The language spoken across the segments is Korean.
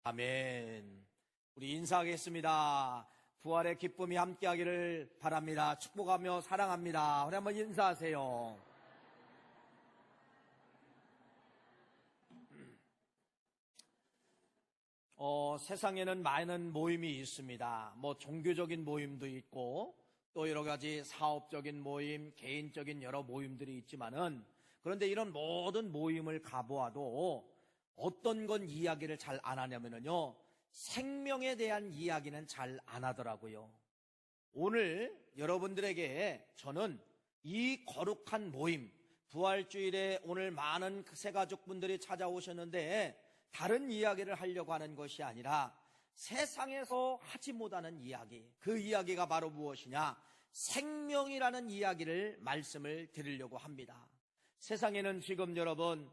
아멘. 우리 인사하겠습니다. 부활의 기쁨이 함께하기를 바랍니다. 축복하며 사랑합니다. 우리 한번 인사하세요. 세상에는 많은 모임이 있습니다. 종교적인 모임도 있고 또 여러 가지 사업적인 모임, 개인적인 여러 모임들이 있지만은, 그런데 이런 모든 모임을 가보아도 어떤 건 이야기를 잘 안 하냐면요, 생명에 대한 이야기는 잘 안 하더라고요. 오늘 여러분들에게 저는 이 거룩한 모임, 부활주일에 오늘 많은 새가족분들이 찾아오셨는데 다른 이야기를 하려고 하는 것이 아니라 세상에서 하지 못하는 이야기, 그 이야기가 바로 무엇이냐? 생명이라는 이야기를 말씀을 드리려고 합니다. 세상에는 지금 여러분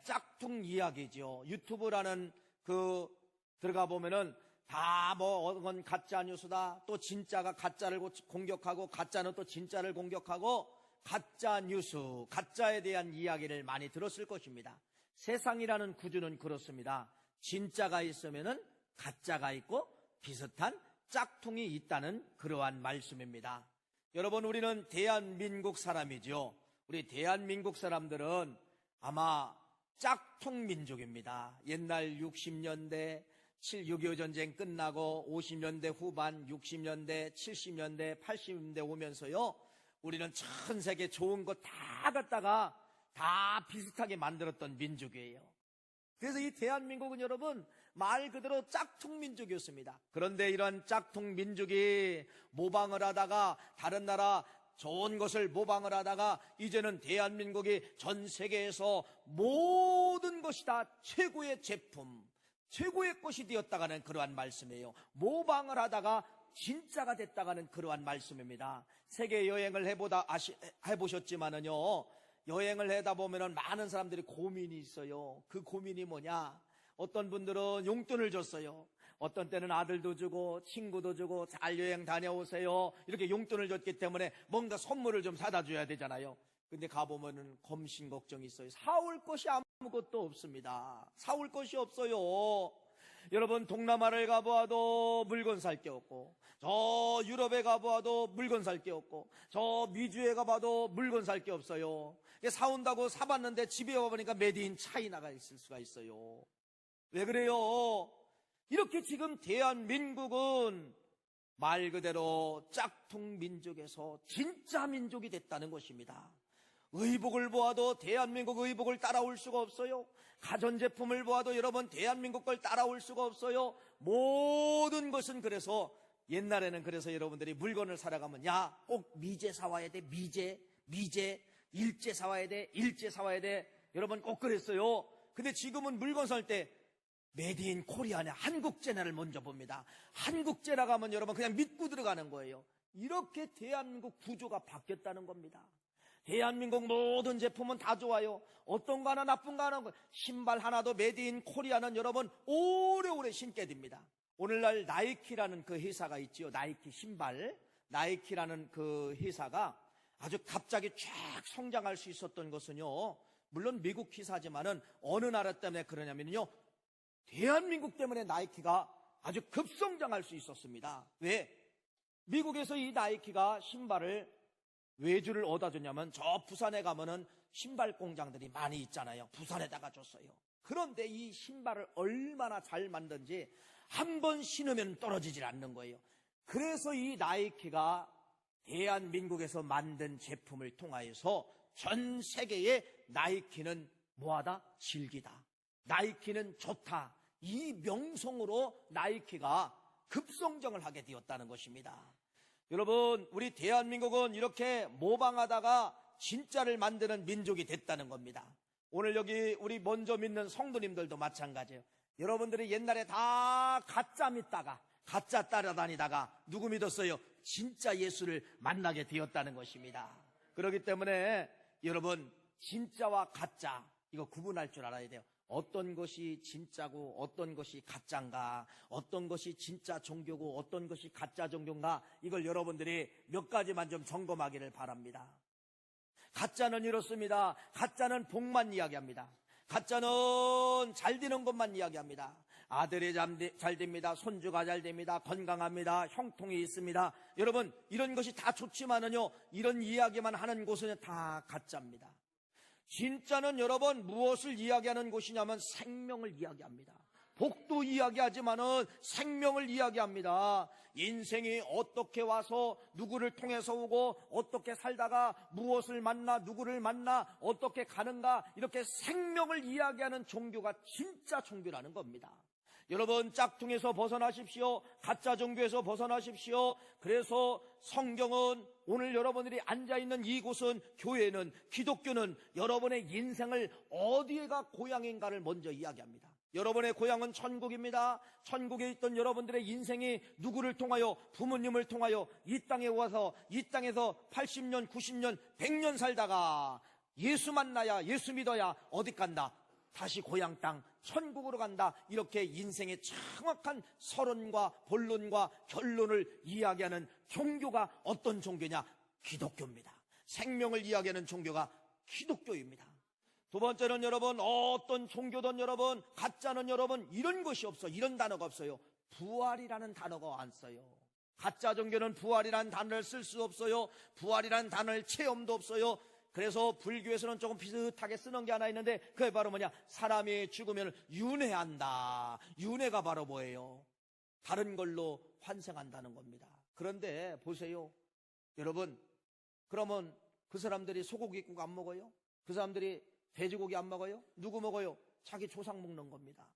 짝퉁 이야기죠. 유튜브라는 들어가 보면은 다 어건 가짜 뉴스다, 또 진짜가 가짜를 공격하고 가짜는 또 진짜를 공격하고, 가짜 뉴스, 가짜에 대한 이야기를 많이 들었을 것입니다. 세상이라는 구조는 그렇습니다. 진짜가 있으면은 가짜가 있고 비슷한 짝퉁이 있다는 그러한 말씀입니다. 여러분, 우리는 대한민국 사람이죠. 우리 대한민국 사람들은 아마 짝퉁 민족입니다. 옛날 60년대 6.25 전쟁 끝나고 50년대 후반, 60년대, 70년대, 80년대 오면서요, 우리는 전 세계 좋은 거 다 갖다가 다 비슷하게 만들었던 민족이에요. 그래서 이 대한민국은 여러분 말 그대로 짝퉁 민족이었습니다. 그런데 이런 짝퉁 민족이 모방을 하다가 다른 나라 좋은 것을 모방을 하다가 이제는 대한민국이 전 세계에서 모든 것이 다 최고의 제품, 최고의 것이 되었다가는 그러한 말씀이에요. 모방을 하다가 진짜가 됐다가는 그러한 말씀입니다. 세계 여행을 해보셨지만은요, 여행을 하다 보면은 많은 사람들이 고민이 있어요. 그 고민이 뭐냐? 어떤 분들은 용돈을 줬어요. 어떤 때는 아들도 주고 친구도 주고 잘 여행 다녀오세요, 이렇게 용돈을 줬기 때문에 뭔가 선물을 좀 사다 줘야 되잖아요. 근데 가보면은 검신 걱정이 있어요. 사올 것이 아무것도 없습니다. 사올 것이 없어요. 여러분, 동남아를 가보아도 물건 살 게 없고, 저 유럽에 가보아도 물건 살 게 없고, 저 미주에 가봐도 물건 살 게 없어요. 사온다고 사봤는데 집에 와보니까 메드 인 차이나가 있을 수가 있어요. 왜 그래요? 이렇게 지금 대한민국은 말 그대로 짝퉁 민족에서 진짜 민족이 됐다는 것입니다. 의복을 보아도 대한민국 의복을 따라올 수가 없어요. 가전제품을 보아도 여러분 대한민국 걸 따라올 수가 없어요. 모든 것은 그래서 옛날에는 그래서 여러분들이 물건을 사러 가면 야, 꼭 미제 사와야 돼. 미제 일제 사와야 돼. 일제 사와야 돼. 여러분 꼭 그랬어요. 근데 지금은 물건 살 때 메드 인 코리아냐, 한국제나를 먼저 봅니다. 한국제나 가면 여러분 그냥 믿고 들어가는 거예요. 이렇게 대한민국 구조가 바뀌었다는 겁니다. 대한민국 모든 제품은 다 좋아요. 어떤 거 하나 나쁜 거 하나, 신발 하나도 메드 인 코리아는 여러분 오래오래 신게 됩니다. 오늘날 나이키라는 그 회사가 있지요. 나이키 신발, 나이키라는 그 회사가 아주 갑자기 쫙 성장할 수 있었던 것은요, 물론 미국 회사지만은 어느 나라 때문에 그러냐면요, 대한민국 때문에 나이키가 아주 급성장할 수 있었습니다. 왜? 미국에서 이 나이키가 신발을 외주를 얻어 줬냐면 저 부산에 가면은 신발 공장들이 많이 있잖아요. 부산에다가 줬어요. 그런데 이 신발을 얼마나 잘 만든지 한 번 신으면 떨어지질 않는 거예요. 그래서 이 나이키가 대한민국에서 만든 제품을 통하여서 전 세계에 나이키는 뭐하다? 즐기다. 나이키는 좋다. 이 명성으로 나이키가 급성장을 하게 되었다는 것입니다. 여러분, 우리 대한민국은 이렇게 모방하다가 진짜를 만드는 민족이 됐다는 겁니다. 오늘 여기 우리 먼저 믿는 성도님들도 마찬가지예요. 여러분들이 옛날에 다 가짜 믿다가, 가짜 따라다니다가 누구 믿었어요? 진짜 예수를 만나게 되었다는 것입니다. 그렇기 때문에 여러분, 진짜와 가짜 이거 구분할 줄 알아야 돼요. 어떤 것이 진짜고 어떤 것이 가짜인가, 어떤 것이 진짜 종교고 어떤 것이 가짜 종교인가, 이걸 여러분들이 몇 가지만 좀 점검하기를 바랍니다. 가짜는 이렇습니다. 가짜는 복만 이야기합니다. 가짜는 잘 되는 것만 이야기합니다. 아들이 잘 됩니다. 손주가 잘 됩니다. 건강합니다. 형통이 있습니다. 여러분, 이런 것이 다 좋지만은요, 이런 이야기만 하는 곳은 다 가짜입니다. 진짜는 여러분 무엇을 이야기하는 곳이냐면 생명을 이야기합니다. 복도 이야기하지만은 생명을 이야기합니다. 인생이 어떻게 와서 누구를 통해서 오고 어떻게 살다가 무엇을 만나 누구를 만나 어떻게 가는가, 이렇게 생명을 이야기하는 종교가 진짜 종교라는 겁니다. 여러분, 짝퉁에서 벗어나십시오. 가짜 종교에서 벗어나십시오. 그래서 성경은, 오늘 여러분들이 앉아있는 이곳은, 교회는, 기독교는 여러분의 인생을 어디가 고향인가를 먼저 이야기합니다. 여러분의 고향은 천국입니다. 천국에 있던 여러분들의 인생이 누구를 통하여, 부모님을 통하여 이 땅에 와서 이 땅에서 80년, 90년, 100년 살다가 예수 만나야, 예수 믿어야 어디 간다? 다시 고향 땅 천국으로 간다. 이렇게 인생의 정확한 서론과 본론과 결론을 이야기하는 종교가 어떤 종교냐? 기독교입니다. 생명을 이야기하는 종교가 기독교입니다. 두 번째는 여러분, 어떤 종교든 여러분, 가짜는 여러분, 이런 것이 없어. 이런 단어가 없어요. 부활이라는 단어가 안 써요. 가짜 종교는 부활이라는 단어를 쓸 수 없어요. 부활이라는 단어를 체험도 없어요. 그래서 불교에서는 조금 비슷하게 쓰는 게 하나 있는데, 그게 바로 뭐냐? 사람이 죽으면 윤회한다. 윤회가 바로 뭐예요? 다른 걸로 환생한다는 겁니다. 그런데 보세요, 여러분, 그러면 그 사람들이 소고기 국 안 먹어요? 그 사람들이 돼지고기 안 먹어요? 누구 먹어요? 자기 조상 먹는 겁니다.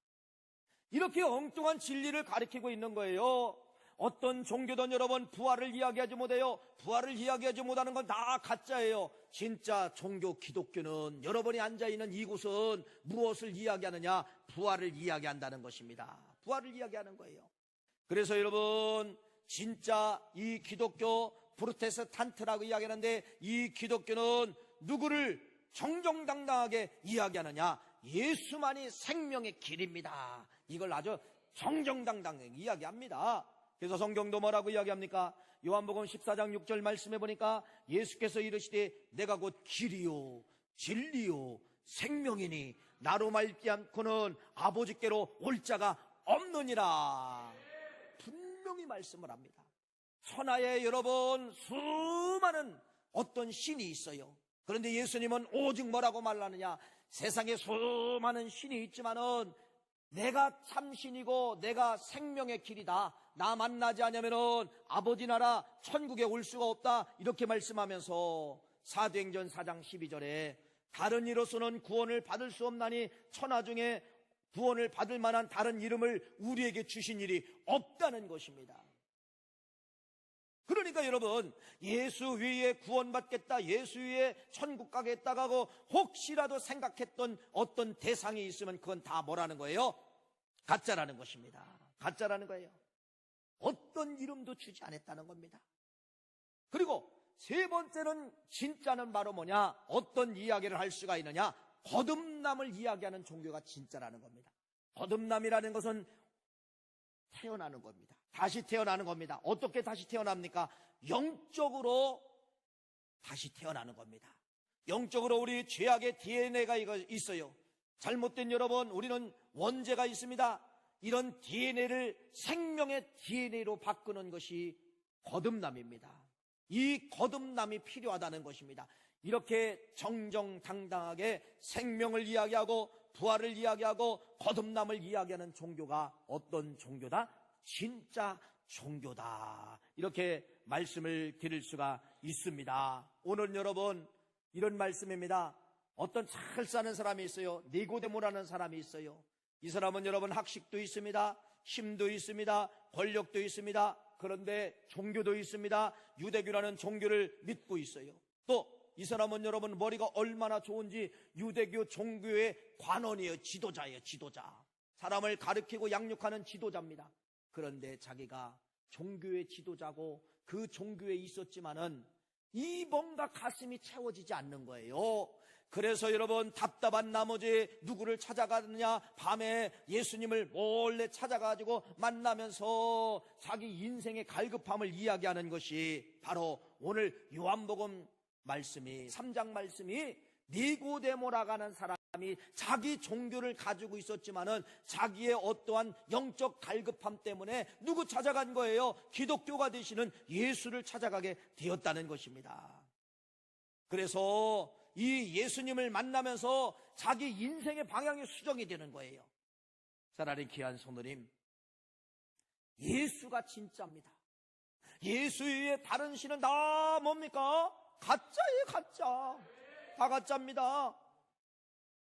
이렇게 엉뚱한 진리를 가리키고 있는 거예요. 어떤 종교든 여러분 부활을 이야기하지 못해요. 부활을 이야기하지 못하는 건 다 가짜예요. 진짜 종교 기독교는, 여러분이 앉아있는 이곳은 무엇을 이야기하느냐? 부활을 이야기한다는 것입니다. 부활을 이야기하는 거예요. 그래서 여러분, 진짜 이 기독교, 프로테스탄트라고 이야기하는데, 이 기독교는 누구를 정정당당하게 이야기하느냐? 예수만이 생명의 길입니다. 이걸 아주 정정당당하게 이야기합니다. 그래서 성경도 뭐라고 이야기합니까? 요한복음 14장 6절 말씀해 보니까 예수께서 이르시되 내가 곧 길이요 진리요 생명이니 나로 말미암고는 아버지께로 올 자가 없느니라. 분명히 말씀을 합니다. 천하에 여러분 수많은 어떤 신이 있어요. 그런데 예수님은 오직 뭐라고 말하느냐? 세상에 수많은 신이 있지만은 내가 참신이고 내가 생명의 길이다. 나 만나지 않으면은 아버지 나라 천국에 올 수가 없다. 이렇게 말씀하면서 사도행전 4장 12절에 다른 이로서는 구원을 받을 수 없나니 천하 중에 구원을 받을 만한 다른 이름을 우리에게 주신 일이 없다는 것입니다. 그러니까 여러분, 예수 위에 구원받겠다, 예수 위에 천국 가겠다고 하고 혹시라도 생각했던 어떤 대상이 있으면 그건 다 뭐라는 거예요? 가짜라는 것입니다. 가짜라는 거예요. 어떤 이름도 주지 않았다는 겁니다. 그리고 세 번째는, 진짜는 바로 뭐냐? 어떤 이야기를 할 수가 있느냐? 거듭남을 이야기하는 종교가 진짜라는 겁니다. 거듭남이라는 것은 태어나는 겁니다. 다시 태어나는 겁니다. 어떻게 다시 태어납니까? 영적으로 다시 태어나는 겁니다. 영적으로 우리 죄악의 DNA가 있어요. 잘못된 여러분, 우리는 원죄가 있습니다. 이런 DNA를 생명의 DNA로 바꾸는 것이 거듭남입니다. 이 거듭남이 필요하다는 것입니다. 이렇게 정정당당하게 생명을 이야기하고 부활을 이야기하고 거듭남을 이야기하는 종교가 어떤 종교다? 진짜 종교다. 이렇게 말씀을 드릴 수가 있습니다. 오늘 여러분, 이런 말씀입니다. 어떤 잘 사는 사람이 있어요. 니고데모라는 사람이 있어요. 이 사람은 여러분 학식도 있습니다. 힘도 있습니다. 권력도 있습니다. 그런데 종교도 있습니다. 유대교라는 종교를 믿고 있어요. 또 이 사람은 여러분 머리가 얼마나 좋은지 유대교 종교의 관원이에요. 지도자예요. 지도자. 사람을 가르치고 양육하는 지도자입니다. 그런데 자기가 종교의 지도자고 그 종교에 있었지만은 이 뭔가 가슴이 채워지지 않는 거예요. 그래서 여러분 답답한 나머지 누구를 찾아가느냐? 밤에 예수님을 몰래 찾아가지고 만나면서 자기 인생의 갈급함을 이야기하는 것이 바로 오늘 요한복음 말씀이 3장 말씀이 니고데모라고 하는 사람 사람이 자기 종교를 가지고 있었지만은 자기의 어떠한 영적 갈급함 때문에 누구 찾아간 거예요? 기독교가 되시는 예수를 찾아가게 되었다는 것입니다. 그래서 이 예수님을 만나면서 자기 인생의 방향이 수정이 되는 거예요. 사랑하는 귀한 성도님, 예수가 진짜입니다. 예수 외에 다른 신은 다 뭡니까? 가짜예요, 가짜. 다 가짜입니다.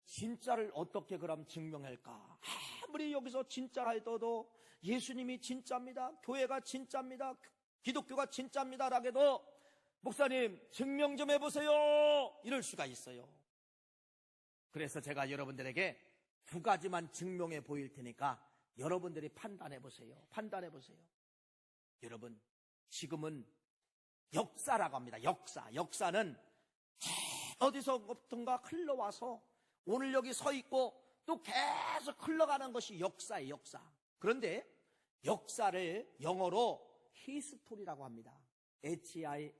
진짜를 어떻게 그럼 증명할까? 아무리 여기서 진짜라 해도 예수님이 진짜입니다, 교회가 진짜입니다, 기독교가 진짜입니다라고 해도 목사님 증명 좀 해보세요, 이럴 수가 있어요. 그래서 제가 여러분들에게 두 가지만 증명해 보일 테니까 여러분들이 판단해 보세요. 판단해 보세요. 여러분, 지금은 역사라고 합니다. 역사는 어디서부턴가 흘러와서 오늘 여기 서 있고 또 계속 흘러가는 것이 역사예요, 역사. 그런데 역사를 영어로 히스토리라고 합니다. History.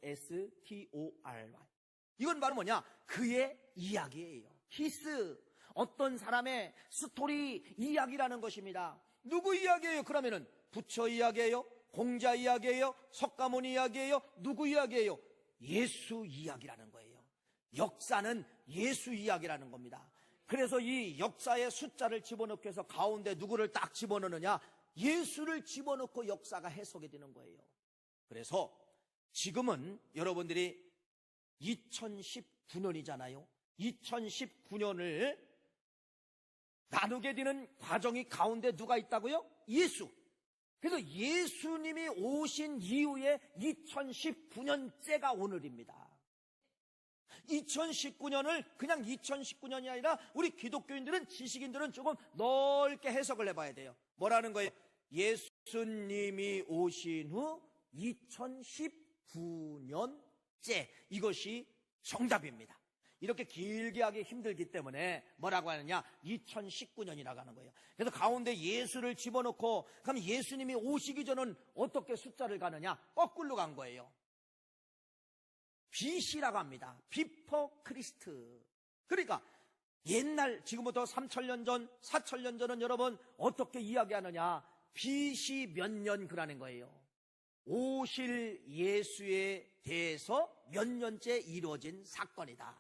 이건 바로 뭐냐? 그의 이야기예요. 히스, 어떤 사람의 스토리, 이야기라는 것입니다. 누구 이야기예요? 그러면은 부처 이야기예요? 공자 이야기예요? 석가모니 이야기예요? 누구 이야기예요? 예수 이야기라는 거예요. 역사는 예수 이야기라는 겁니다. 그래서 이 역사의 숫자를 집어넣기 위해서 가운데 누구를 딱 집어넣느냐? 예수를 집어넣고 역사가 해석이 되는 거예요. 그래서 지금은 여러분들이 2019년이잖아요. 2019년을 나누게 되는 과정이 가운데 누가 있다고요? 예수. 그래서 예수님이 오신 이후에 2019년째가 오늘입니다. 2019년을 그냥 2019년이 아니라 우리 기독교인들은, 지식인들은 조금 넓게 해석을 해봐야 돼요. 뭐라는 거예요? 예수님이 오신 후 2019년째, 이것이 정답입니다. 이렇게 길게 하기 힘들기 때문에 뭐라고 하느냐? 2019년이라고 하는 거예요. 그래서 가운데 예수를 집어넣고, 그럼 예수님이 오시기 전은 어떻게 숫자를 가느냐? 거꾸로 간 거예요. BC라고 합니다. 비포 크리스트. 그러니까 옛날, 지금부터 3,000년 전, 4,000년 전은 여러분 어떻게 이야기하느냐? BC 몇 년 그라는 거예요. 오실 예수에 대해서 몇 년째 이루어진 사건이다.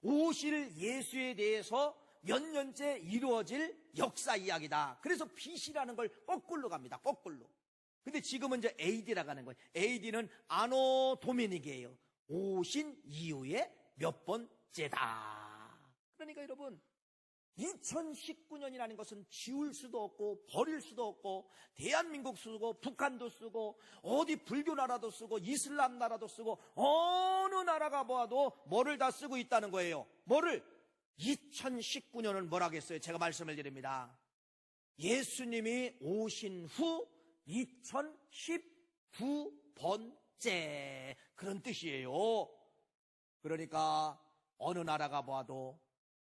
오실 예수에 대해서 몇 년째 이루어질 역사 이야기다. 그래서 BC라는 걸 거꾸로 갑니다. 거꾸로. 근데 지금은 이제 AD라고 하는 거예요. AD는 아노 도미닉이에요. 오신 이후에 몇 번째다. 그러니까 여러분, 2019년이라는 것은 지울 수도 없고 버릴 수도 없고, 대한민국 쓰고 북한도 쓰고 어디 불교 나라도 쓰고 이슬람 나라도 쓰고 어느 나라가 보아도 뭐를 다 쓰고 있다는 거예요. 뭐를? 2019년은 뭐라겠어요? 제가 말씀을 드립니다. 예수님이 오신 후 2019번째, 그런 뜻이에요. 그러니까 어느 나라가 보아도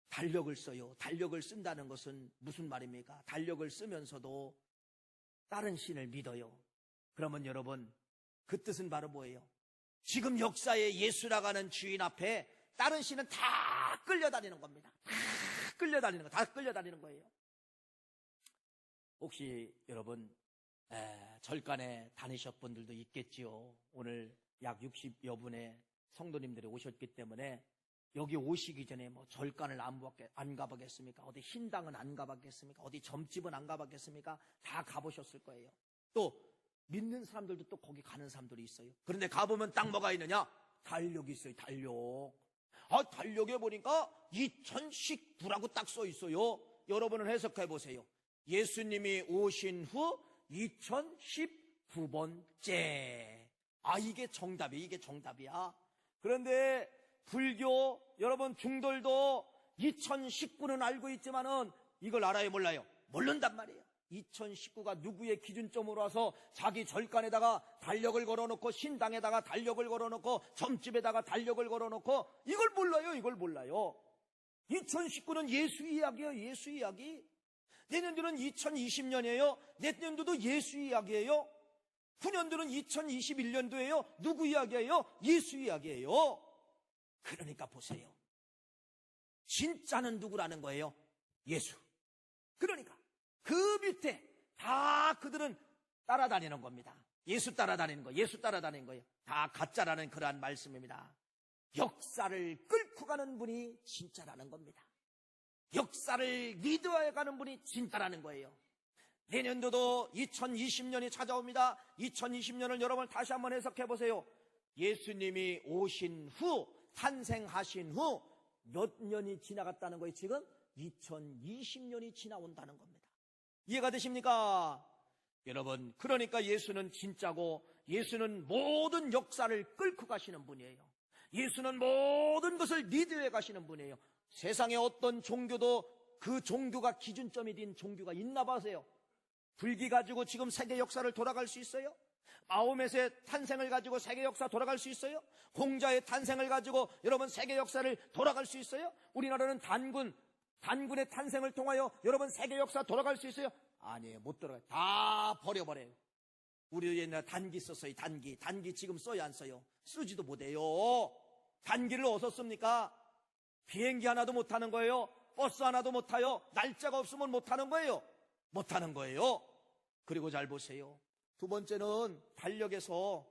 달력을 써요. 달력을 쓴다는 것은 무슨 말입니까? 달력을 쓰면서도 다른 신을 믿어요. 그러면 여러분, 그 뜻은 바로 뭐예요? 지금 역사의 예수라고 하는 주인 앞에 다른 신은 다 끌려다니는 겁니다. 다 끌려다니는 거예요. 혹시 여러분 절간에 다니셨던 분들도 있겠지요. 오늘 약 60여 분의 성도님들이 오셨기 때문에 여기 오시기 전에 뭐 절간을 안 가보겠습니까? 어디 흰당은 안 가봤겠습니까? 어디 점집은 안 가봤겠습니까? 다 가보셨을 거예요. 또 믿는 사람들도 또 거기 가는 사람들이 있어요. 그런데 가보면 딱 뭐가 있느냐? 달력이 있어요. 달력. 달력에 보니까 2019라고 딱 써 있어요. 여러분은 해석해 보세요. 예수님이 오신 후 2019번째. 이게 정답이야. 그런데 불교, 여러분 중들도 2019는 알고 있지만은 이걸 알아요, 몰라요? 모른단 말이에요. 2019가 누구의 기준점으로 와서 자기 절간에다가 달력을 걸어놓고, 신당에다가 달력을 걸어놓고, 점집에다가 달력을 걸어놓고, 이걸 몰라요. 2019는 예수 이야기예요. 예수 이야기. 내년도는 2020년이에요. 내년도도 예수 이야기예요. 9년도는 2021년도예요. 누구 이야기예요? 예수 이야기예요. 그러니까 보세요. 진짜는 누구라는 거예요? 예수. 그러니까 그 밑에 다 그들은 따라다니는 겁니다. 예수 따라다니는 거예요. 예수 따라다니는 거예요. 다 가짜라는 그러한 말씀입니다. 역사를 끌고 가는 분이 진짜라는 겁니다. 역사를 리드해 가는 분이 진짜라는 거예요. 내년도도 2020년이 찾아옵니다. 2020년을 여러분 다시 한번 해석해 보세요. 예수님이 오신 후, 탄생하신 후 몇 년이 지나갔다는 거예요? 지금 2020년이 지나온다는 겁니다. 이해가 되십니까? 여러분, 그러니까 예수는 진짜고 예수는 모든 역사를 끌고 가시는 분이에요. 예수는 모든 것을 리드해 가시는 분이에요. 세상에 어떤 종교도 그 종교가 기준점이 된 종교가 있나 봐세요. 불기 가지고 지금 세계 역사를 돌아갈 수 있어요? 마호멧의 탄생을 가지고 세계 역사 돌아갈 수 있어요? 공자의 탄생을 가지고 여러분 세계 역사를 돌아갈 수 있어요? 우리나라는 단군의 탄생을 통하여 여러분 세계 역사 돌아갈 수 있어요? 아니에요. 못 돌아가요. 다 버려버려요. 우리 옛날에 단기 썼어요. 단기 지금 써요 안 써요? 쓰지도 못해요. 단기를 어디서 씁니까? 비행기 하나도 못 타는 거예요. 버스 하나도 못 타요. 날짜가 없으면 못 타는 거예요. 못 타는 거예요. 그리고 잘 보세요. 두 번째는 달력에서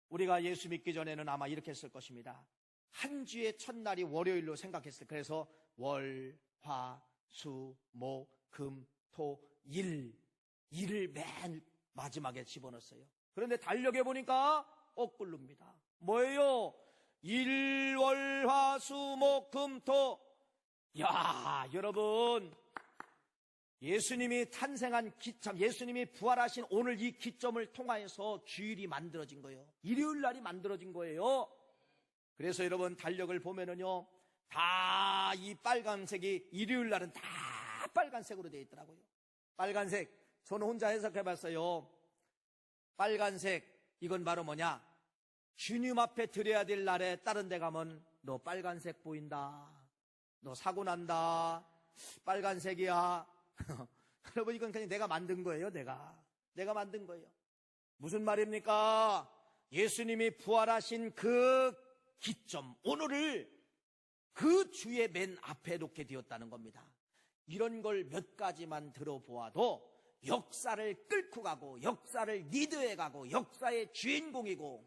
우리가 예수 믿기 전에는 아마 이렇게 했을 것입니다. 한 주의 첫날이 월요일로 생각했어요. 그래서 월, 화, 수, 목, 금, 토, 일을 맨 마지막에 집어넣었어요. 그런데 달력에 보니까 거꾸로입니다. 뭐예요? 일, 월, 화, 수, 목, 금, 토. 야, 여러분, 예수님이 탄생한 기점, 예수님이 부활하신 오늘 이 기점을 통하여서 주일이 만들어진 거예요. 일요일 날이 만들어진 거예요. 그래서 여러분 달력을 보면은요, 다 이 빨간색이 일요일 날은 다 빨간색으로 되어 있더라고요. 빨간색, 저는 혼자 해석해 봤어요. 빨간색, 이건 바로 뭐냐? 주님 앞에 드려야 될 날에 다른 데 가면 너 빨간색 보인다, 너 사고 난다, 빨간색이야. 여러분, 이건 그냥 내가 만든 거예요. 내가 만든 거예요. 무슨 말입니까? 예수님이 부활하신 그 기점, 오늘을 그 주의 맨 앞에 놓게 되었다는 겁니다. 이런 걸 몇 가지만 들어보아도 역사를 끌고 가고 역사를 리드해 가고 역사의 주인공이고,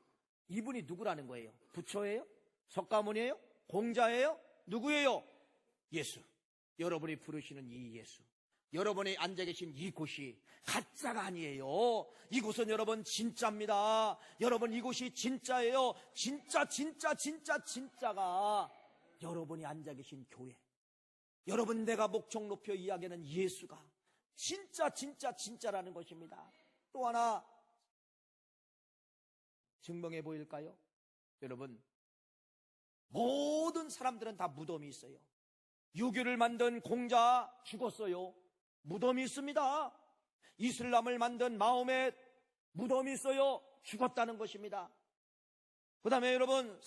이분이 누구라는 거예요? 부처예요? 석가모니예요? 공자예요? 누구예요? 예수. 여러분이 부르시는 이 예수, 여러분이 앉아 계신 이곳이 가짜가 아니에요. 이곳은 여러분 진짜입니다. 여러분, 이곳이 진짜예요. 진짜가 여러분이 앉아 계신 교회, 여러분 내가 목청 높여 이야기하는 예수가 진짜라는 것입니다. 또 하나 증명해 보일까요? 여러분, 모든 사람들은 다 무덤이 있어요. 유교를 만든 공자 죽었어요. 무덤이 있습니다. 이슬람을 만든 마호멧 무덤이 있어요. 죽었다는 것입니다. 그 다음에 여러분,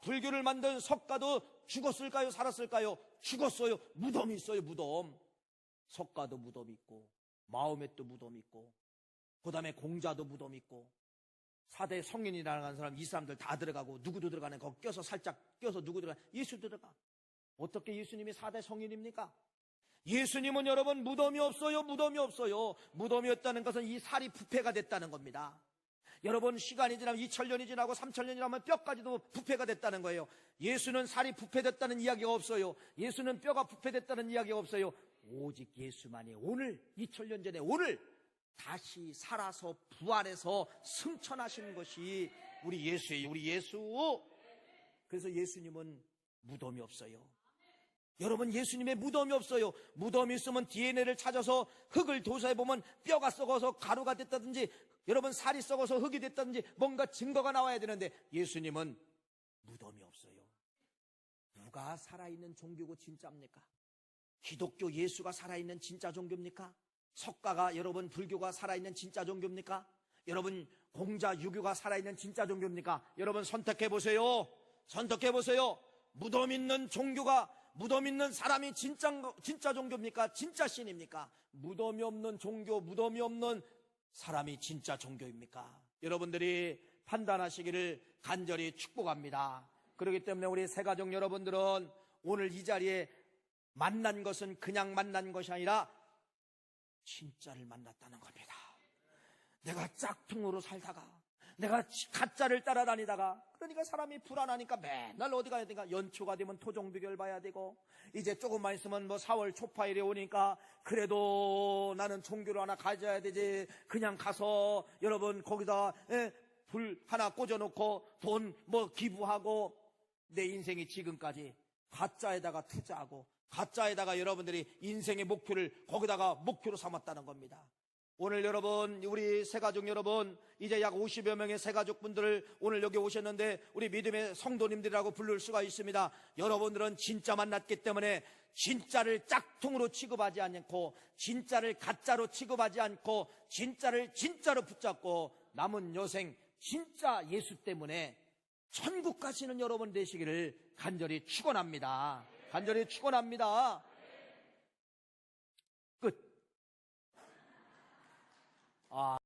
불교를 만든 석가도 죽었을까요? 살았을까요? 죽었어요. 무덤이 있어요. 무덤. 석가도 무덤이 있고 마호멧도 무덤이 있고, 그 다음에 공자도 무덤이 있고, 4대 성인이라는 사람, 이 사람들 다 들어가고, 누구도 들어가는 거 껴서 살짝 껴서 누구 들어가? 예수 들어가. 어떻게 예수님이 4대 성인입니까? 예수님은 여러분 무덤이 없어요. 무덤이 없다는 것은 이 살이 부패가 됐다는 겁니다. 여러분, 시간이 지나면 2000년이 지나고 3000년이 지나면 뼈까지도 부패가 됐다는 거예요. 예수는 살이 부패됐다는 이야기가 없어요. 예수는 뼈가 부패됐다는 이야기가 없어요. 오직 예수만이 오늘, 2000년 전에 오늘 다시 살아서 부활해서 승천하신 것이 우리 예수예요. 우리 예수. 그래서 예수님은 무덤이 없어요. 여러분, 예수님의 무덤이 없어요. 무덤이 있으면 DNA를 찾아서 흙을 조사해보면 뼈가 썩어서 가루가 됐다든지, 여러분 살이 썩어서 흙이 됐다든지 뭔가 증거가 나와야 되는데, 예수님은 무덤이 없어요. 누가 살아있는 종교고 진짜입니까? 기독교 예수가 살아있는 진짜 종교입니까? 석가가, 여러분 불교가 살아있는 진짜 종교입니까? 여러분 공자 유교가 살아있는 진짜 종교입니까? 여러분 선택해보세요. 무덤 있는 종교가, 무덤 있는 사람이 진짜 종교입니까? 진짜 신입니까? 무덤이 없는 종교, 무덤이 없는 사람이 진짜 종교입니까? 여러분들이 판단하시기를 간절히 축복합니다. 그렇기 때문에 우리 새가족 여러분들은 오늘 이 자리에 만난 것은 그냥 만난 것이 아니라 진짜를 만났다는 겁니다. 내가 짝퉁으로 살다가, 내가 가짜를 따라다니다가, 그러니까 사람이 불안하니까 맨날 어디 가야 되니까 연초가 되면 토종비결 봐야 되고, 이제 조금만 있으면 뭐 4월 초파일에 오니까 그래도 나는 종교를 하나 가져야 되지, 그냥 가서 여러분 거기다 불 하나 꽂아놓고 돈 뭐 기부하고, 내 인생이 지금까지 가짜에다가 투자하고 가짜에다가 여러분들이 인생의 목표를 거기다가 목표로 삼았다는 겁니다. 오늘 여러분, 우리 새가족 여러분, 이제 약 50여 명의 새가족분들을 오늘 여기 오셨는데 우리 믿음의 성도님들이라고 부를 수가 있습니다. 여러분들은 진짜 만났기 때문에 진짜를 짝퉁으로 취급하지 않고, 진짜를 가짜로 취급하지 않고, 진짜를 진짜로 붙잡고 남은 여생 진짜 예수 때문에 천국 가시는 여러분 되시기를 간절히 축원합니다. 간절히 축원합니다. 끝.